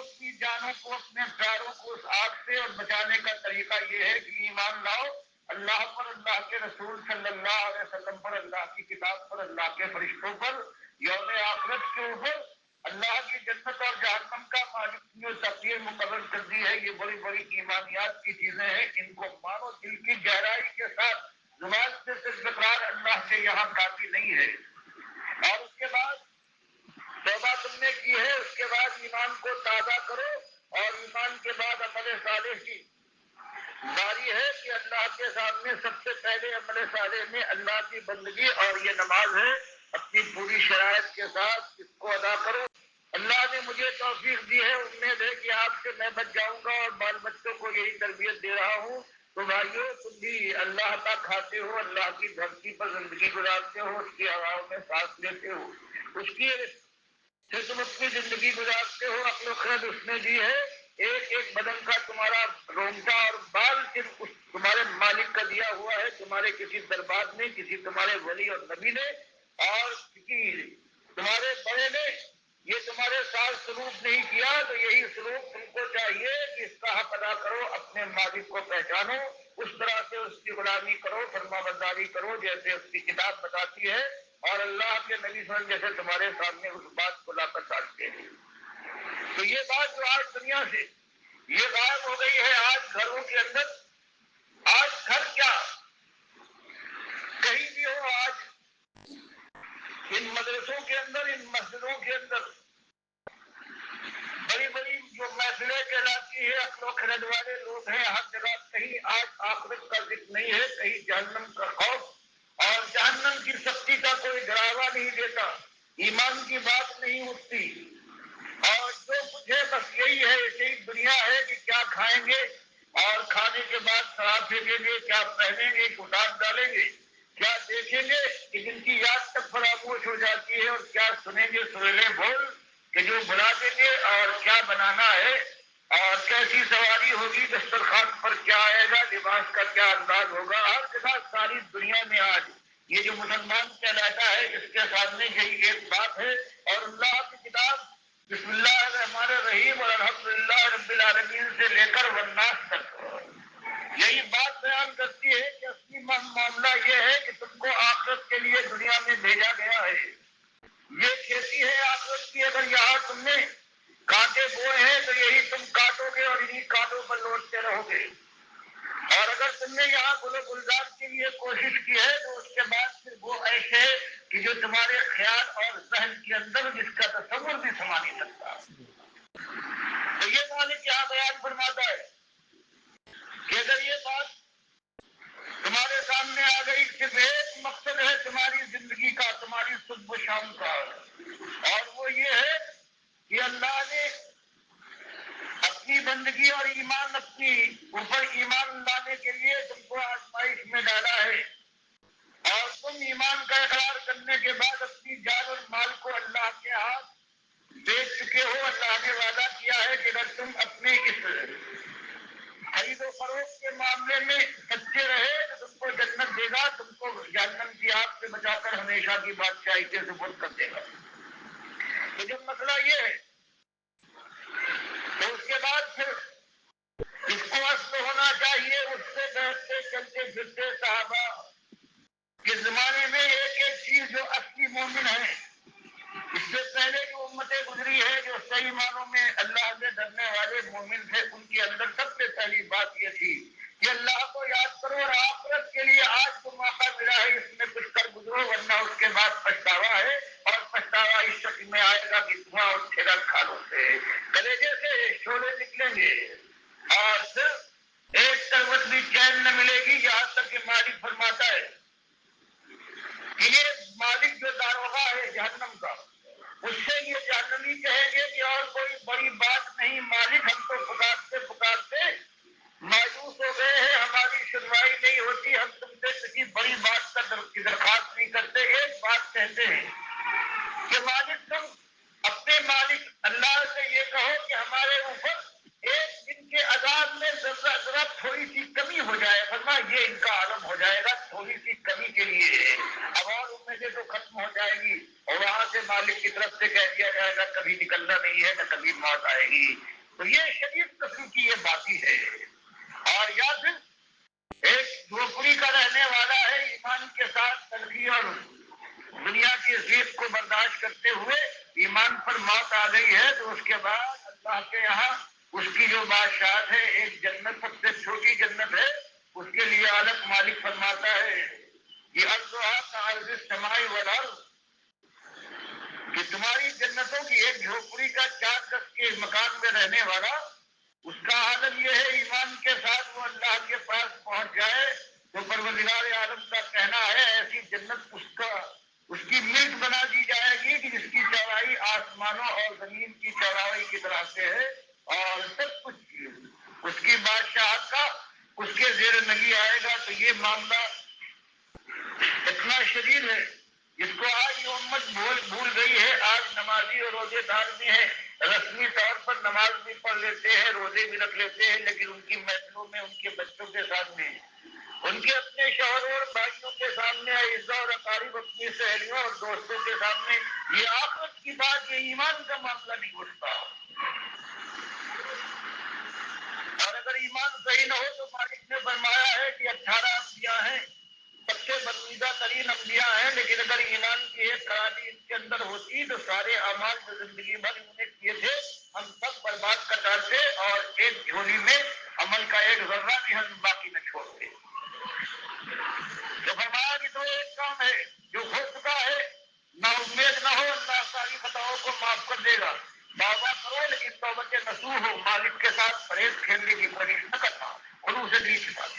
اپنی جانوں کو اپنے پیاروں کو اس آگ سے اور بچانے کا طریقہ یہ ہے کہ ایمان لاؤ اللہ پر, اللہ کے رسول صلی اللہ علیہ وسلم پر, اللہ کی کتاب پر, اللہ کے فرشتوں پر, یوم آخرت کے اوپر, اللہ کی جنت اور جہنم کا مالک جو تقدیر مقرر کر دی ہے. یہ بڑی بڑی ایمانیات کی چیزیں ہیں, ان کو مانو دل کی گہرائی کے ساتھ. زبان سے صرف اقرار اللہ کے یہاں کافی نہیں ہے. اور اس کے بعد توبہ تم نے کی ہے, اس کے بعد ایمان کو تازہ کرو, اور ایمان کے بعد عمل صالح کی باری ہے کہ اللہ کے سامنے سب سے پہلے عمل صالح میں اللہ کی بندگی, اور یہ نماز ہے, اپنی پوری شرائط کے ساتھ اس کو ادا کرو. اللہ نے مجھے توفیق دی ہے, امید ہے کہ آپ سے میں بچ جاؤں گا, اور بال بچوں کو یہی تربیت دے رہا ہوں. تو بھائیو, تم بھی اللہ کا کھاتے ہو, اللہ کی دھرتی پر زندگی گزارتے ہو, اس کی ہواؤں میں سانس لیتے ہو, اس کی سے تم اپنی زندگی گزارتے ہو. عقل و خرد اس نے دی ہے, ایک ایک بدن کا تمہارا رونگٹا اور بال صرف تمہارے مالک کا دیا ہوا ہے, تمہارے کسی دربار نے, کسی تمہارے ولی اور نبی نے, اور کسی تمہارے بڑے نے یہ تمہارے ساتھ سلوک نہیں کیا. تو یہی سلوک تم کو چاہیے کہ اس کا حق ادا کرو, اپنے مالک کو پہچانو, اس طرح سے اس کی غلامی کرو, فرما برداری کرو جیسے اس کی کتاب بتاتی ہے, اور اللہ کے نبی صلی اللہ علیہ وسلم جیسے تمہارے سامنے اس بات کو لا کر ڈالتے ہیں. تو یہ بات جو آج دنیا سے یہ غائب ہو گئی ہے, آج گھروں کے اندر, آج گھر کیا کہیں بھی ہو, آج ان مدرسوں کے اندر, ان مسجدوں کے اندر بڑی بڑی جو محفلیں کہلاتی ہے, عقل و خرد والے لوگ ہیں, ہر جگہ کہیں آج آخرت کا ذکر نہیں ہے, کہیں جہنم کا خوف اور جہنم کی سختی کا کوئی ڈراوا نہیں دیتا, ایمان کی بات نہیں اٹھتی, اور جو کچھ ہے بس یہی ہے, یہی دنیا ہے کہ کیا کھائیں گے, اور کھانے کے بعد شراب پھینکیں گے, کیا پہنیں گے, کتاب ڈالیں گے, کیا دیکھیں گے کہ جن کی یاد تک فراموش ہو جاتی ہے, اور کیا سنیں گے سریلے بول کہ جو بلا دیں گے, اور کیا بنانا ہے, اور کیسی سواری ہوگی, دسترخوان پر کیا آئے گا, لباس کا کیا انداز ہوگا. ہر جگہ ساری دنیا میں آج یہ جو مسلمان کہلاتا ہے, اس کے سامنے یہی ایک بات ہے. اور اللہ کی کتاب بسم اللہ الرحمن الرحیم اور الحمدللہ رب العالمین سے لے کر والناس تک یہی بات بیان کرتی ہے کہ اصلی معاملہ یہ ہے کہ تم کو آخرت کے لیے دنیا میں بھیجا گیا ہے. یہ کھیتی ہے آخرت کی, اگر یہاں تم نے کانٹے بوئے ہیں تو یہی تم کاٹو گے, اور انہی کانٹوں پر لوٹتے رہو گے. اور اگر تم نے یہاں گل و گلزار کے لیے کوشش کی ہے تو اس کے بعد پھر وہ ایسے کہ جو تمہارے خیال اور ذہن کے اندر جس کا تصور بھی سما نہیں سکتا. تو یہ مالک یہاں بیان فرماتا ہے کہ اگر یہ بات تمہارے سامنے آ گئی, صرف ایک مقصد ہے تمہاری زندگی کا, تمہاری صبح و شام کا, اور وہ یہ ہے کہ اللہ نے اپنی بندگی اور ایمان, اپنی اوپر ایمان لانے کے لیے تم کو آزمائش میں ڈالا ہے, اور تم ایمان کا اقرار کرنے کے بعد اپنی جان اور مال کو اللہ کے ہاتھ بیچ چکے ہو. اللہ نے وعدہ کیا ہے کہ اگر تم اپنے اس خرید و فروخت کے معاملے میں سچے رہے تو تم کو جنت دے گا, تم کو جہنم کی آگ سے بچا کر ہمیشہ کی بادشاہی سے سپرد کر دے گا. تو جب مسئلہ یہ ہے تو اس کے بعد پھر اس کو اصل ہونا چاہیے. اس سے بیٹھتے چلتے پھرتے صحابہ کے زمانے میں ایک ایک چیز جو اصلی مومن ہے, اس سے پہلے جو امتیں گزری ہے جو صحیح معنوں میں اللہ سے ڈرنے والے مومن تھے, ان کے اندر سب سے پہلی بات یہ تھی کہ اللہ کو یاد کرو, اور آخرت کے لیے آج جو موقع ملا ہے اس میں کچھ کر گزرو, ورنہ اس کے بعد پچھتاوا ہے. اور پچھتاوا اس شکل میں آئے گا کہ دھواں اٹھے گا کھالوں سے, کلیجے سے شعلے نکلیں گے, اور پھر ایک کروٹ بھی چین نہ ملے گی. یہاں تک کہ مالک فرماتا ہے کہ یہ مالک جو داروغہ ہے جہنم کا, اس سے یہ جہنمی کہیں گے کہ اور کوئی بڑی بات نہیں مالک, ہم تو پکارتے پکارتے مایوس ہو گئے ہیں, ہماری سنوائی نہیں ہوتی, ہم تم سے کسی بڑی بات کا درخواست نہیں کرتے. ایک بات کہتے ہیں کہ مالک تم اپنے مالک اللہ سے یہ کہو کہ ہمارے اوپر ایک دن کے عذاب میں ذرا تھوڑی سی کمی ہو جائے. فرما یہ ان کا عالم ہو جائے گا, تھوڑی سی کمی کے لیے اب اور امید تو ختم ہو جائے گی, اور وہاں سے مالک کی طرف سے کہہ دیا جائے گا کبھی نکلنا نہیں ہے نہ کبھی موت آئے گی. تو یہ شریف قسم کی یہ باتی ہے. اور یا پھر ایک جھوپڑی کا رہنے والا ہے ایمان کے ساتھ تلخی اور دنیا کی ضد کو برداشت کرتے ہوئے ایمان پر موت آ گئی ہے تو اس کے بعد اللہ کے یہاں اس کی جو بادشاہت ہے ایک جنت سب سے چھوٹی جنت ہے اس کے لیے الگ مالک فرماتا ہے یہ ارضھا کعرض السماء والارض کہ تمہاری جنتوں کی ایک جھوپڑی کا 4 گز کے مکان میں رہنے والا اس کا عالم یہ ہے ایمان کے ساتھ وہ اللہ کے پاس پہنچ جائے تو پروردگار عالم کا کہنا ہے ایسی جنت اس کی ملک بنا دی جائے گی کہ جس کی چوڑائی آسمانوں اور زمین کی چوڑائی کی طرح سے ہے اور سب کچھ اس کی بادشاہت کا اس کے زیر نگی آئے گا. تو یہ معاملہ اتنا شدید ہے جس کو آج یہ امت بھول گئی ہے. آج نمازی اور روزے دار بھی ہیں, رسمی طور پر نماز بھی پڑھ لیتے ہیں, روزے بھی رکھ لیتے ہیں, لیکن ان کی محفلوں میں ان کے بچوں کے سامنے ان کے اپنے شوہروں اور بھائیوں کے سامنے اعزاء اور اقارب اپنی سہیلیوں اور دوستوں کے سامنے یہ آخرت کی بات یہ ایمان کا معاملہ نہیں اٹھتا. اور اگر ایمان صحیح نہ ہو تو مالک نے فرمایا ہے کہ 18 انبیاء ہیں, سب سے برگزیدہ ترین انبیاء ہیں, لیکن اگر ایمان کی ایک خرابی ان کے اندر ہوتی تو سارے اعمال جو زندگی بھر انہوں نے کیے تھے ہم سب برباد کر ڈالتے اور ایک جھولی میں عمل کا ایک ذرہ بھی ہم باقی نہ چھوڑتے. تو فرمایا کہ تو ایک کام ہے جو ہو چکا ہے نا امید نہ ہو اللہ ساری خطاؤں کو معاف کر دے گا. توبہ کرو لیکن توبہ نصوح ہو, مالک کے ساتھ فریب کھیلنے کی کوشش نہ کرنا, خلوص دل کے ساتھ.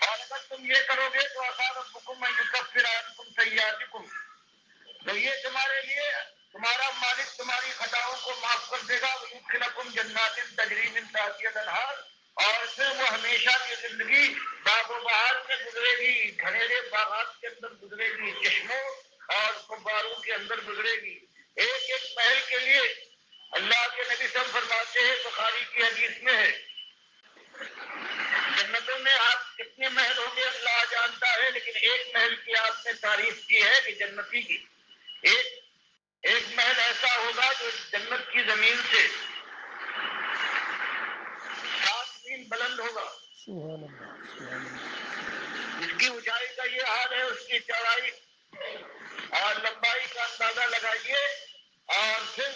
اور اگر تم یہ کرو گے تو ربکم ان یکفر عنکم سیئاتکم تو یہ تمہارے لیے تمہارا مالک تمہاری خطاؤں کو معاف کر دے گا. ویدخلکم جنات تجری من تحتها الانہار اور پھر وہ ہمیشہ کی زندگی باغ و بہار میں گزرے گی, گھنیرے باغات کے اندر گزرے گی, چشموں اور فباروں کے اندر گزرے گی. ایک ایک محل کے لیے اللہ کے نبی صلی اللہ علیہ وسلم فرماتے ہیں, بخاری کی حدیث میں ہے, جنتوں میں آپ کتنے محل ہوں گے اللہ جانتا ہے, لیکن ایک محل کی آپ نے تعریف کی ہے کہ جنتی کی ایک محل ایسا ہوگا جو جنت کی زمین سے 7 میل بلند ہوگا. سبحان اللہ, سبحان اللہ. اس کی اونچائی کا یہ حال ہے, اس کی چوڑائی اور لمبائی کا اندازہ لگائیے. اور پھر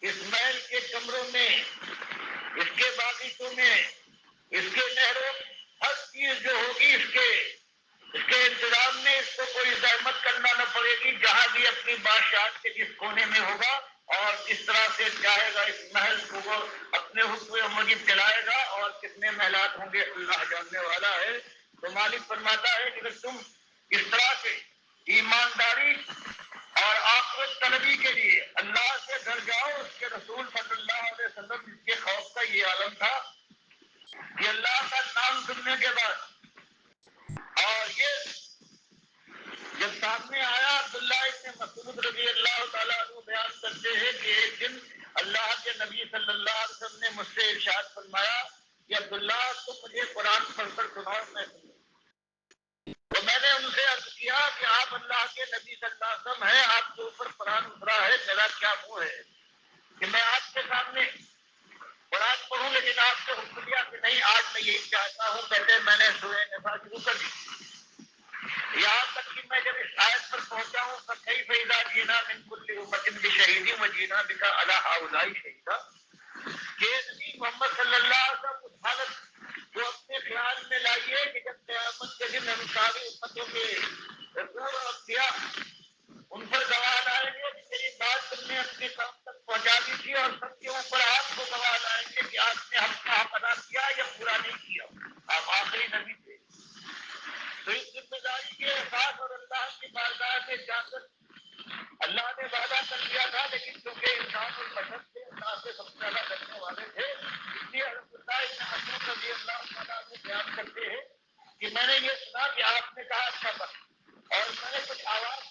اس محل کے کمروں میں, اس کے باغیچوں میں, اس کے نہروں, ہر چیز جو ہوگی اس کے انتظام میں اس کو کوئی زحمت کرنا نہ پڑے گی. جہاں بھی اپنی بادشاہت کے جس کونے میں ہوگا اور جس طرح سے چاہے گا اس محل کو وہ اپنے حکم مجید چلائے گا. اور کتنے محلات ہوں گے اللہ جاننے والا ہے. تو مالک فرماتا ہے کہ اگر تم اس طرح سے ایمانداری اور آخرت طلبی کے لیے اللہ سے ڈر جاؤ, اس کے رسول صلی اللہ علیہ وسلم جس کے خوف کا یہ عالم تھا کہ اللہ کا نام سننے کے بعد اور یہ جب سامنے آیا عبداللہ ابن مسعود رضی اللہ تعالیٰ عنہ بیان کرتے ہیں کہ ایک دن اللہ کے نبی صلی اللہ علیہ وسلم نے مجھ سے ارشاد فرمایا کہ عبداللہ تم مجھے قرآن پڑھ کر سناؤ. تو میں نے ان سے عرض کیا کہ آپ اللہ کے نبی صلی اللہ علیہ وسلم ہیں, آپ کے اوپر قرآن اترا ہے, میرا کیا منہ ہے کہ میں آپ کے سامنے قرآن پڑھوں, لیکن آپ سے حکم دیا کہ نہیں آج میں یہی چاہتا ہوں. کہتے میں نے سورہ نساء شروع کر دی, یہاں تک کہ میں جب اس آیت پر پہنچا ہوں فَكَيْفَ إِذَا جِئْنَا مِن كُلِّ أُمَّةٍ بِشَهِيدٍ وَجِئْنَا بِكَ عَلَىٰ هَٰؤُلَاءِ شَهِيدًا کہ نبی محمد صلی اللہ علیہ وسلم اس حالت کو اپنے خیال میں لائیے کہ جب قیامت کے دن ہم ساری امتوں کے رسول اور انبیاء ان پر گواہ لائیں گے کہ میری بات تم نے اپنے کام تک پہنچا دی تھی, اور سب کے اوپر آپ کو گواہ لائیں گے کہ آپ نے ہم کا حق ادا کیا یا پورا نہیں کیا. آپ آخری نبی تھے. تو اس ذمہ داری کے احساس اور اللہ کی بارگاہ سے جا کر اللہ نے وعدہ کر دیا تھا, لیکن چونکہ انسان اور بشر سے اللہ سے سب سے زیادہ کرنے والے تھے, اس لیے حضرت اللہ ابن مسعود رضی اللہ تعالیٰ عنہ بیان کرتے ہیں کہ میں نے یہ سنا کہ آپ نے کہا اچھا بس, اور میں نے کچھ آواز